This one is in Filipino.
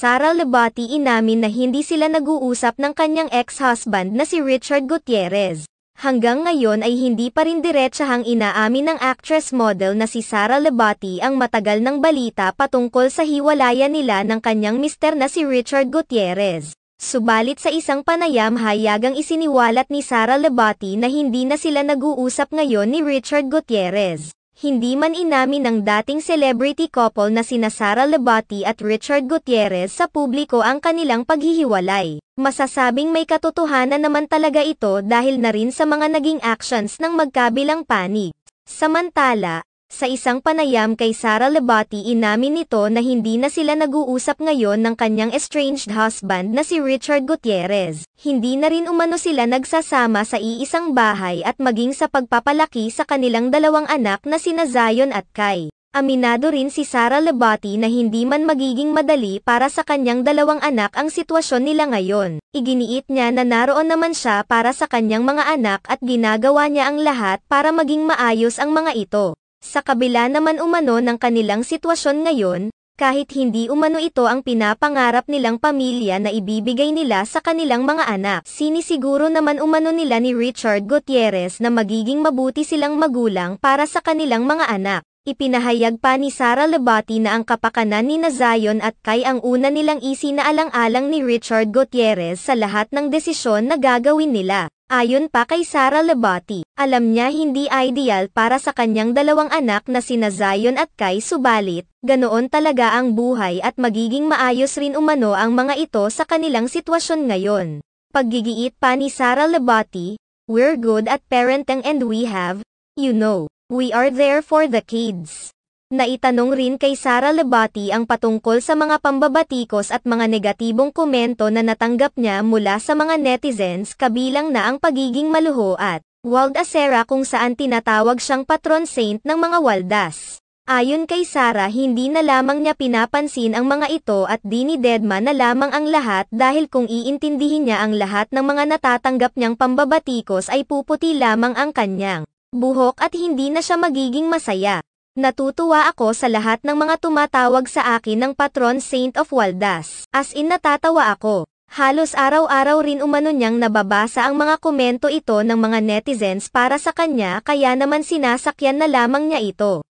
Sara Lebati inamin na hindi sila nag-uusap ng kanyang ex-husband na si Richard Gutierrez. Hanggang ngayon ay hindi pa rin diretsahang inaamin ng actress model na si Sara Lebati ang matagal ng balita patungkol sa hiwalayan nila ng kanyang mister na si Richard Gutierrez. Subalit sa isang panayam hayagang isiniwalat ni Sara Lebati na hindi na sila nag-uusap ngayon ni Richard Gutierrez. Hindi man inamin ng dating celebrity couple na sina Sara Lebati at Richard Gutierrez sa publiko ang kanilang paghihiwalay. Masasabing may katotohanan naman talaga ito dahil na rin sa mga naging actions ng magkabilang panig. Samantala, sa isang panayam kay Sara Lebati inamin nito na hindi na sila nag-uusap ngayon ng kanyang estranged husband na si Richard Gutierrez. Hindi na rin umano sila nagsasama sa iisang bahay at maging sa pagpapalaki sa kanilang dalawang anak na sina Zion at Kai. Aminado rin si Sara Lebati na hindi man magiging madali para sa kanyang dalawang anak ang sitwasyon nila ngayon. Iginiit niya na naroon naman siya para sa kanyang mga anak at ginagawa niya ang lahat para maging maayos ang mga ito. Sa kabila naman umano ng kanilang sitwasyon ngayon, kahit hindi umano ito ang pinapangarap nilang pamilya na ibibigay nila sa kanilang mga anak, sinisiguro naman umano nila ni Richard Gutierrez na magiging mabuti silang magulang para sa kanilang mga anak. Ipinahayag pa ni Sara Lebati na ang kapakanan ni Zion at Kai ang una nilang isinaalang-alang ni Richard Gutierrez sa lahat ng desisyon na gagawin nila. Ayon pa kay Sara Lebati, alam niya hindi ideal para sa kanyang dalawang anak na sina Zion at Kai subalit, ganoon talaga ang buhay at magiging maayos rin umano ang mga ito sa kanilang sitwasyon ngayon. Paggigiit pa ni Sara Lebati, "We're good at parenting and we have, we are there for the kids." Naitanong rin kay Sara Lebati ang patungkol sa mga pambabatikos at mga negatibong komento na natanggap niya mula sa mga netizens kabilang na ang pagiging maluho at waldasera kung saan tinatawag siyang patron saint ng mga waldas. Ayon kay Sara hindi na lamang niya pinapansin ang mga ito at dinidedma na lamang ang lahat dahil kung iintindihin niya ang lahat ng mga natatanggap niyang pambabatikos ay puputi lamang ang kanyang buhok at hindi na siya magiging masaya. Natutuwa ako sa lahat ng mga tumatawag sa akin ng patron saint of Waldas. As in natatawa ako. Halos araw-araw rin umano niyang nababasa ang mga komento ito ng mga netizens para sa kanya kaya naman sinasakyan na lamang niya ito.